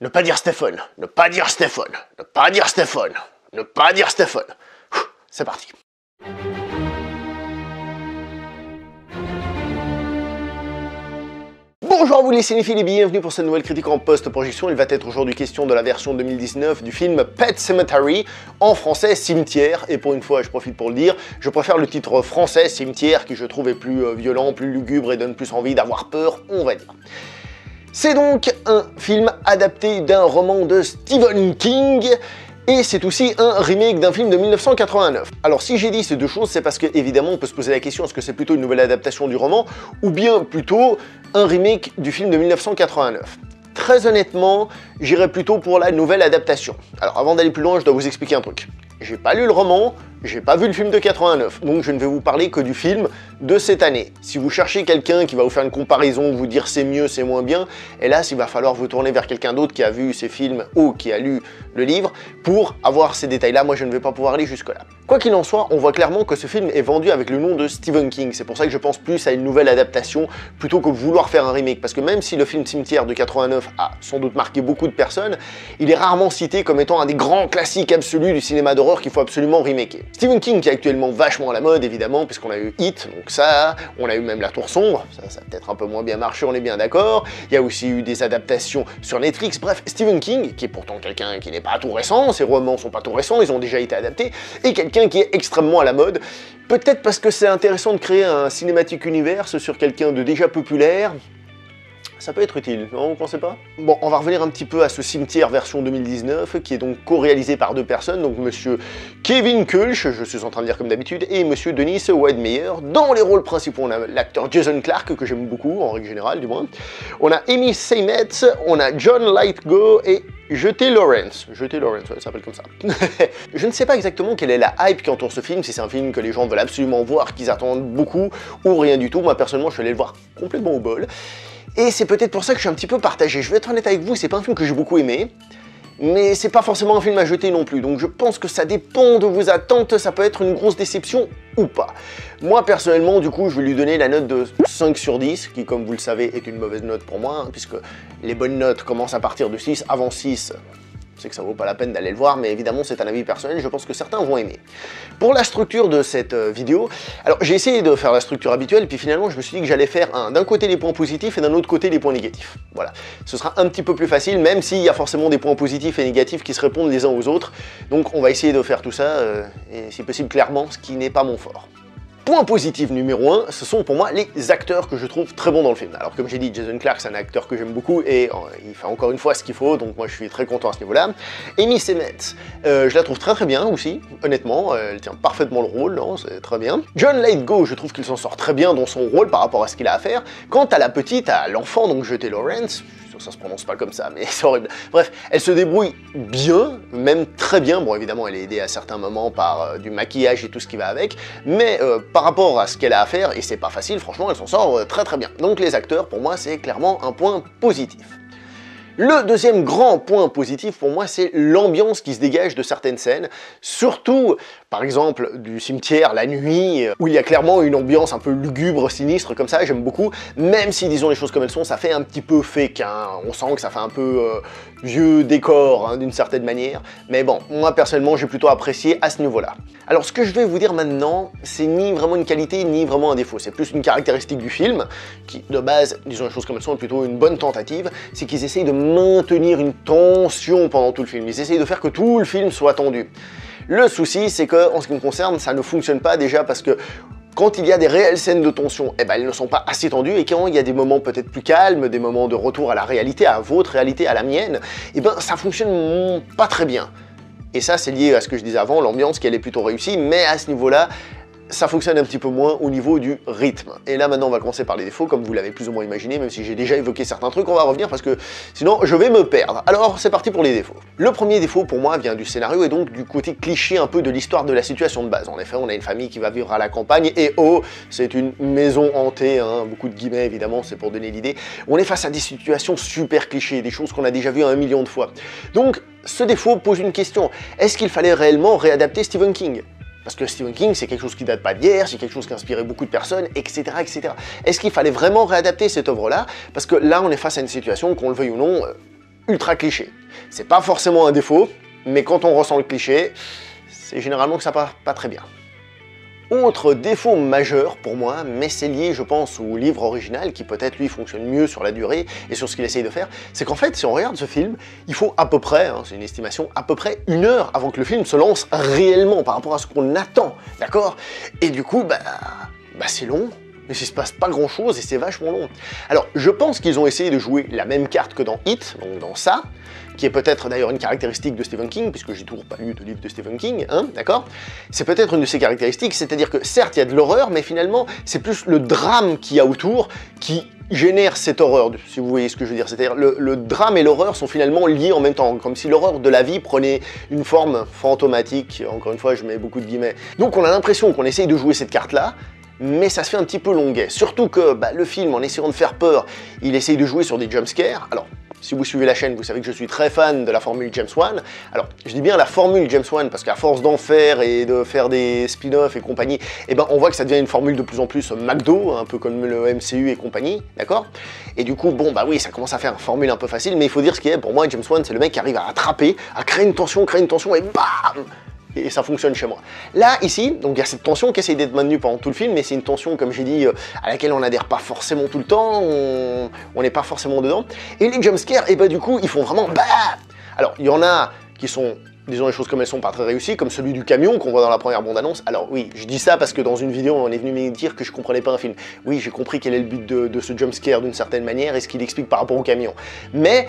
Ne pas dire Stéphane, ne pas dire Stéphane, ne pas dire Stéphane, ne pas dire Stéphane. C'est parti. Bonjour à vous les cinéphiles et bienvenue pour cette nouvelle critique en post-projection. Il va être aujourd'hui question de la version 2019 du film Pet Sematary, en français Cimetière, et pour une fois je profite pour le dire, je préfère le titre français Cimetière qui je trouve est plus violent, plus lugubre et donne plus envie d'avoir peur, on va dire. C'est donc un film adapté d'un roman de Stephen King, et c'est aussi un remake d'un film de 1989. Alors si j'ai dit ces deux choses, c'est parce que évidemment on peut se poser la question, est-ce que c'est plutôt une nouvelle adaptation du roman, ou bien plutôt un remake du film de 1989 ? Très honnêtement, j'irais plutôt pour la nouvelle adaptation. Alors avant d'aller plus loin, je dois vous expliquer un truc. J'ai pas lu le roman, j'ai pas vu le film de 89, donc je ne vais vous parler que du film de cette année. Si vous cherchez quelqu'un qui va vous faire une comparaison, vous dire c'est mieux, c'est moins bien, hélas il va falloir vous tourner vers quelqu'un d'autre qui a vu ces films ou qui a lu le livre pour avoir ces détails-là. Moi je ne vais pas pouvoir aller jusque-là. Quoi qu'il en soit, on voit clairement que ce film est vendu avec le nom de Stephen King. C'est pour ça que je pense plus à une nouvelle adaptation plutôt que vouloir faire un remake. Parce que même si le film Cimetière de 89 a sans doute marqué beaucoup de personnes, il est rarement cité comme étant un des grands classiques absolus du cinéma d'horreur qu'il faut absolument remaker. Stephen King qui est actuellement vachement à la mode évidemment, puisqu'on a eu It, donc ça, on a eu même La Tour Sombre, ça a peut-être un peu moins bien marché, on est bien d'accord. Il y a aussi eu des adaptations sur Netflix, bref, Stephen King, qui est pourtant quelqu'un qui n'est pas tout récent, ses romans sont pas tout récents, ils ont déjà été adaptés, et quelqu'un qui est extrêmement à la mode, peut-être parce que c'est intéressant de créer un cinématique universe sur quelqu'un de déjà populaire. Ça peut être utile, non, vous pensez pas? Bon, on va revenir un petit peu à ce Cimetière version 2019, qui est donc co-réalisé par deux personnes, donc monsieur Kevin Kulch, je suis en train de dire comme d'habitude, et monsieur Dennis Weidmeyer. Dans les rôles principaux, on a l'acteur Jason Clarke, que j'aime beaucoup, en règle générale du moins. On a Amy Seymet, on a John Lithgow et Jeté Lawrence, ouais, ça s'appelle comme ça. Je ne sais pas exactement quelle est la hype qui entoure ce film, si c'est un film que les gens veulent absolument voir, qu'ils attendent beaucoup, ou rien du tout. Moi personnellement, je suis allé le voir complètement au bol. Et c'est peut-être pour ça que je suis un petit peu partagé. Je vais être honnête avec vous, c'est pas un film que j'ai beaucoup aimé, mais c'est pas forcément un film à jeter non plus. Donc je pense que ça dépend de vos attentes, ça peut être une grosse déception ou pas. Moi personnellement, du coup, je vais lui donner la note de 5 sur 10, qui comme vous le savez est une mauvaise note pour moi, hein, puisque les bonnes notes commencent à partir de 6, avant 6... c'est que ça vaut pas la peine d'aller le voir, mais évidemment c'est un avis personnel, je pense que certains vont aimer. Pour la structure de cette vidéo, alors j'ai essayé de faire la structure habituelle, puis finalement je me suis dit que j'allais faire d'un côté les points positifs et d'un autre côté les points négatifs. Voilà, ce sera un petit peu plus facile, même s'il y a forcément des points positifs et négatifs qui se répondent les uns aux autres, donc on va essayer de faire tout ça, et si possible clairement, ce qui n'est pas mon fort. Point positif numéro 1, ce sont pour moi les acteurs que je trouve très bons dans le film. Alors comme j'ai dit, Jason Clarke c'est un acteur que j'aime beaucoup et il fait encore une fois ce qu'il faut, donc moi je suis très content à ce niveau-là. Amy Seymet, je la trouve très bien aussi, honnêtement, elle tient parfaitement le rôle, c'est très bien. John Lithgow, je trouve qu'il s'en sort très bien dans son rôle par rapport à ce qu'il a à faire. Quant à la petite, à l'enfant, donc Jeté Lawrence, ça se prononce pas comme ça, mais c'est horrible. Bref, elle se débrouille bien, même très bien. Bon, évidemment, elle est aidée à certains moments par du maquillage et tout ce qui va avec, mais par rapport à ce qu'elle a à faire, et c'est pas facile, franchement, elle s'en sort très bien. Donc les acteurs, pour moi, c'est clairement un point positif. Le deuxième grand point positif pour moi, c'est l'ambiance qui se dégage de certaines scènes, surtout par exemple du cimetière la nuit, où il y a clairement une ambiance un peu lugubre, sinistre comme ça, j'aime beaucoup, même si disons les choses comme elles sont, ça fait un petit peu fake, hein. On sent que ça fait un peu vieux décor hein, d'une certaine manière, mais bon, moi personnellement j'ai plutôt apprécié à ce niveau-là. Alors ce que je vais vous dire maintenant, c'est ni vraiment une qualité, ni vraiment un défaut, c'est plus une caractéristique du film, qui de base, disons les choses comme elles sont, est plutôt une bonne tentative, c'est qu'ils essayent de maintenir une tension pendant tout le film. Ils essayent de faire que tout le film soit tendu. Le souci, c'est que, en ce qui me concerne, ça ne fonctionne pas déjà parce que quand il y a des réelles scènes de tension, eh ben, elles ne sont pas assez tendues, et quand il y a des moments peut-être plus calmes, des moments de retour à la réalité, à votre réalité, à la mienne, eh ben, ça fonctionne pas très bien. Et ça, c'est lié à ce que je disais avant, l'ambiance qui elle est plutôt réussie, mais à ce niveau-là, ça fonctionne un petit peu moins au niveau du rythme. Et là maintenant on va commencer par les défauts, comme vous l'avez plus ou moins imaginé, même si j'ai déjà évoqué certains trucs, on va revenir parce que sinon je vais me perdre. Alors c'est parti pour les défauts. Le premier défaut pour moi vient du scénario et donc du côté cliché un peu de l'histoire de la situation de base. En effet, on a une famille qui va vivre à la campagne et oh, c'est une maison hantée, hein, beaucoup de guillemets évidemment, c'est pour donner l'idée. On est face à des situations super clichés, des choses qu'on a déjà vues 1 million de fois. Donc ce défaut pose une question, est-ce qu'il fallait réellement réadapter Stephen King ? Parce que Stephen King, c'est quelque chose qui date pas d'hier, c'est quelque chose qui a inspiré beaucoup de personnes, etc. etc. Est-ce qu'il fallait vraiment réadapter cette œuvre-là? Parce que là, on est face à une situation, qu'on le veuille ou non, ultra cliché. C'est pas forcément un défaut, mais quand on ressent le cliché, c'est généralement que ça part pas très bien. Autre défaut majeur pour moi, mais c'est lié je pense au livre original qui peut-être lui fonctionne mieux sur la durée et sur ce qu'il essaye de faire, c'est qu'en fait si on regarde ce film, il faut à peu près, c'est une estimation, à peu près 1 heure avant que le film se lance réellement par rapport à ce qu'on attend, d'accord? Et du coup, c'est long, mais il se passe pas grand chose et c'est vachement long. Alors je pense qu'ils ont essayé de jouer la même carte que dans It, donc dans ça, qui est peut-être d'ailleurs une caractéristique de Stephen King, puisque j'ai toujours pas lu de livre de Stephen King, d'accord? C'est peut-être une de ses caractéristiques, c'est-à-dire que certes il y a de l'horreur, mais finalement c'est plus le drame qu'il y a autour qui génère cette horreur, si vous voyez ce que je veux dire. C'est-à-dire le drame et l'horreur sont finalement liés en même temps, comme si l'horreur de la vie prenait une forme fantomatique, encore une fois je mets beaucoup de guillemets. Donc on a l'impression qu'on essaye de jouer cette carte-là, mais ça se fait un petit peu longuet. Surtout que le film, en essayant de faire peur, il essaye de jouer sur des jumpscares. Alors, si vous suivez la chaîne, vous savez que je suis très fan de la formule James Wan. Alors, je dis bien la formule James Wan parce qu'à force d'en faire et de faire des spin-offs et compagnie, on voit que ça devient une formule de plus en plus McDo, un peu comme le MCU et compagnie, d'accord? Et du coup, oui, ça commence à faire une formule un peu facile, mais il faut dire ce qui est, pour moi, James Wan, c'est le mec qui arrive à attraper, à créer une tension et bam! Et ça fonctionne chez moi. Là, ici, donc il y a cette tension qui essaie d'être maintenue pendant tout le film, mais c'est une tension, comme j'ai dit, à laquelle on n'adhère pas forcément tout le temps, on n'est pas forcément dedans. Et les jumpscares, du coup, ils font vraiment Alors, il y en a qui sont, disons les choses comme elles sont, pas très réussies, comme celui du camion qu'on voit dans la première bande-annonce. Alors oui, je dis ça parce que dans une vidéo, on est venu me dire que je comprenais pas un film. Oui, j'ai compris quel est le but de ce jumpscare d'une certaine manière et ce qu'il explique par rapport au camion. Mais,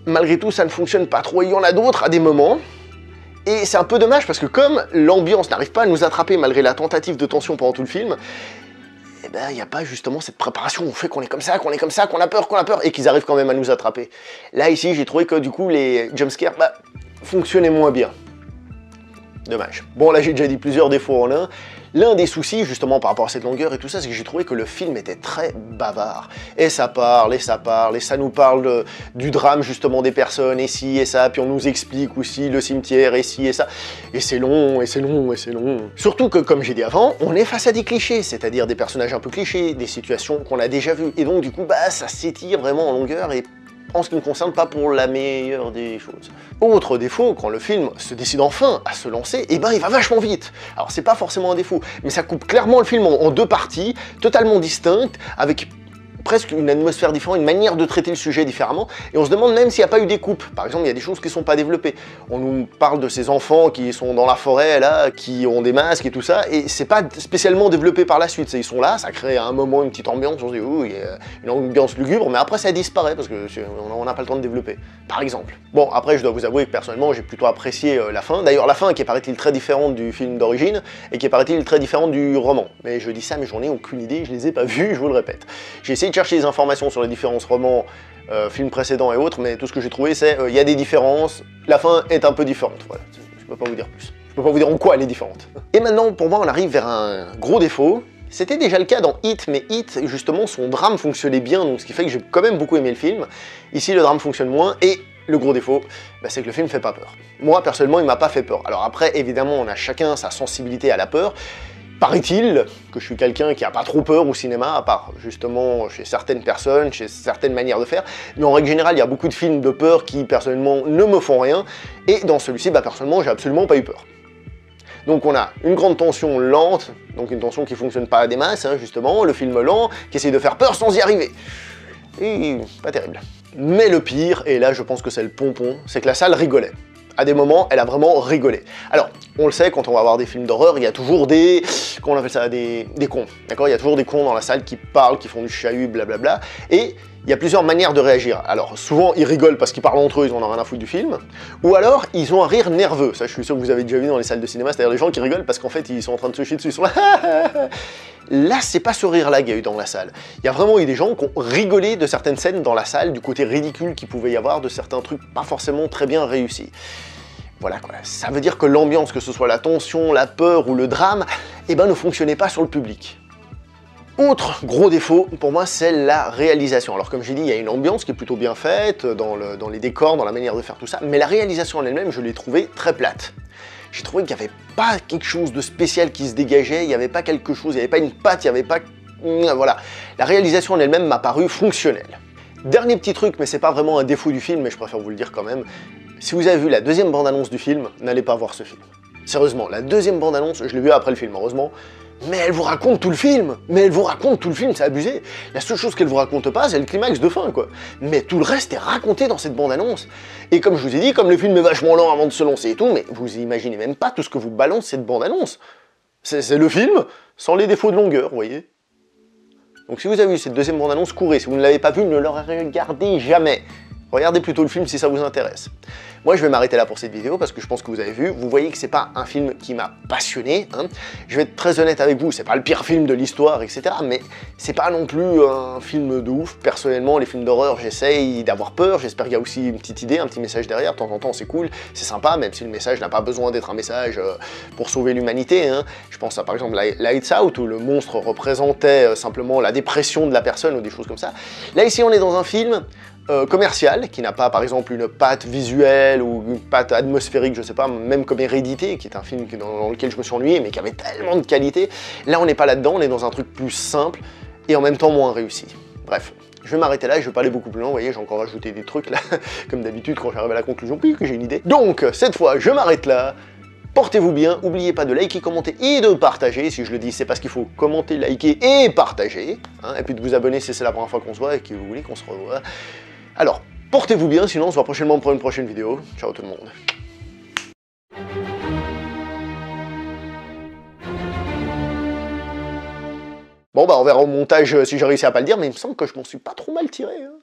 malgré tout, ça ne fonctionne pas trop. Il y en a d'autres à des moments. Et c'est un peu dommage parce que comme l'ambiance n'arrive pas à nous attraper malgré la tentative de tension pendant tout le film, il n'y a pas justement cette préparation au fait qu'on est comme ça, qu'on a peur, et qu'ils arrivent quand même à nous attraper. Là, ici, j'ai trouvé que du coup, les jumpscares fonctionnaient moins bien. Dommage. Bon, là, j'ai déjà dit plusieurs défauts en un. L'un des soucis, justement, par rapport à cette longueur et tout ça, c'est que j'ai trouvé que le film était très bavard. Et ça parle, et ça nous parle du drame, justement, des personnes, et ci, et ça, puis on nous explique aussi le cimetière, et ci, et ça. Et c'est long, et c'est long, et c'est long. Surtout que, comme j'ai dit avant, on est face à des clichés, c'est-à-dire des personnages un peu clichés, des situations qu'on a déjà vues. Et donc, du coup, ça s'étire vraiment en longueur, et en ce qui me concerne, pas pour la meilleure des choses. Autre défaut, quand le film se décide enfin à se lancer, il va vachement vite. Alors c'est pas forcément un défaut, mais ça coupe clairement le film en 2 parties, totalement distinctes, avec presque une atmosphère différente, une manière de traiter le sujet différemment, et on se demande même s'il n'y a pas eu des coupes. Par exemple, il y a des choses qui ne sont pas développées. On nous parle de ces enfants qui sont dans la forêt, là, qui ont des masques et tout ça, et c'est pas spécialement développé par la suite. Ils sont là, ça crée à un moment une petite ambiance, on se dit, ouh, il y a une ambiance lugubre, mais après ça disparaît, parce qu'on n'a pas le temps de développer, par exemple. Bon, après, je dois vous avouer que personnellement, j'ai plutôt apprécié la fin. D'ailleurs, la fin qui est, paraît-il, très différente du film d'origine, et qui est, paraît-il, très différente du roman. Mais je dis ça, mais j'en ai aucune idée, je les ai pas vus, je vous le répète. J'ai essayé de chercher des informations sur les différences romans, films précédents et autres, mais tout ce que j'ai trouvé c'est il y a des différences, la fin est un peu différente, voilà, je peux pas vous dire plus. Je peux pas vous dire en quoi elle est différente. Et maintenant, pour moi, on arrive vers un gros défaut. C'était déjà le cas dans It, mais It, justement, son drame fonctionnait bien, donc ce qui fait que j'ai quand même beaucoup aimé le film. Ici, le drame fonctionne moins, et le gros défaut, c'est que le film fait pas peur. Moi, personnellement, il m'a pas fait peur. Alors après, évidemment, on a chacun sa sensibilité à la peur. Paraît-il que je suis quelqu'un qui a pas trop peur au cinéma, à part justement chez certaines personnes, chez certaines manières de faire, mais en règle générale, il y a beaucoup de films de peur qui, personnellement, ne me font rien, et dans celui-ci, personnellement, j'ai absolument pas eu peur. Donc on a une grande tension lente, donc une tension qui fonctionne pas à des masses, justement, le film lent, qui essaye de faire peur sans y arriver. Et pas terrible. Mais le pire, et là je pense que c'est le pompon, c'est que la salle rigolait. À des moments, elle a vraiment rigolé. Alors, on le sait, quand on va voir des films d'horreur, il y a toujours des... comment on appelle ça? Des cons, d'accord? Il y a toujours des cons dans la salle qui parlent, qui font du chahut, blablabla, et il y a plusieurs manières de réagir. Alors, souvent, ils rigolent parce qu'ils parlent entre eux, ils en ont rien à foutre du film, ou alors, ils ont un rire nerveux. Ça, je suis sûr que vous avez déjà vu dans les salles de cinéma, c'est-à-dire les gens qui rigolent parce qu'en fait, ils sont en train de se chier dessus, ils sont là... Là, c'est pas ce rire-là qu'il y a eu dans la salle. Il y a vraiment eu des gens qui ont rigolé de certaines scènes dans la salle, du côté ridicule qu'il pouvait y avoir, de certains trucs pas forcément très bien réussis. Voilà quoi, ça veut dire que l'ambiance, que ce soit la tension, la peur ou le drame, ne fonctionnait pas sur le public. Autre gros défaut, pour moi, c'est la réalisation. Alors comme j'ai dit, il y a une ambiance qui est plutôt bien faite, dans les décors, dans la manière de faire tout ça, mais la réalisation en elle-même, je l'ai trouvée très plate. J'ai trouvé qu'il n'y avait pas quelque chose de spécial qui se dégageait, il n'y avait pas quelque chose, il n'y avait pas une patte, il n'y avait pas... Voilà. La réalisation en elle-même m'a paru fonctionnelle. Dernier petit truc, mais c'est pas vraiment un défaut du film, mais je préfère vous le dire quand même. Si vous avez vu la deuxième bande-annonce du film, n'allez pas voir ce film. Sérieusement, la deuxième bande-annonce, je l'ai vue après le film, heureusement, mais elle vous raconte tout le film. Mais elle vous raconte tout le film, c'est abusé. La seule chose qu'elle vous raconte pas, c'est le climax de fin, quoi. Mais tout le reste est raconté dans cette bande-annonce. Et comme je vous ai dit, comme le film est vachement lent avant de se lancer et tout, mais vous imaginez même pas tout ce que vous balance cette bande-annonce. C'est le film, sans les défauts de longueur, vous voyez. Donc si vous avez vu cette deuxième bande-annonce, courez. Si vous ne l'avez pas vue, ne le regardez jamais. Regardez plutôt le film si ça vous intéresse. Moi, je vais m'arrêter là pour cette vidéo parce que je pense que vous avez vu. Vous voyez que c'est pas un film qui m'a passionné. Hein. Je vais être très honnête avec vous, c'est pas le pire film de l'histoire, etc. Mais c'est pas non plus un film de ouf. Personnellement, les films d'horreur, j'essaye d'avoir peur. J'espère qu'il y a aussi une petite idée, un petit message derrière. De temps en temps, c'est cool, c'est sympa, même si le message n'a pas besoin d'être un message pour sauver l'humanité. Hein. Je pense à par exemple Lights Out, où le monstre représentait simplement la dépression de la personne ou des choses comme ça. Là, ici, on est dans un film commercial, qui n'a pas par exemple une patte visuelle ou une patte atmosphérique, je sais pas, même comme Hérédité, qui est un film dans lequel je me suis ennuyé, mais qui avait tellement de qualité. Là, on n'est pas là-dedans, on est dans un truc plus simple, et en même temps moins réussi. Bref, je vais m'arrêter là, et je vais pas aller beaucoup plus loin, vous voyez, j'ai encore rajouté des trucs là, comme d'habitude quand j'arrive à la conclusion, puis que j'ai une idée. Donc, cette fois, je m'arrête là. Portez-vous bien, n'oubliez pas de liker, commenter et de partager. Si je le dis, c'est parce qu'il faut commenter, liker et partager. Hein, et puis de vous abonner si c'est la première fois qu'on se voit et que vous voulez qu'on se revoie. Alors, portez-vous bien, sinon on se voit prochainement pour une prochaine vidéo. Ciao tout le monde. Bon bah on verra au montage si j'ai réussi à pas le dire, mais il me semble que je m'en suis pas trop mal tiré. Hein.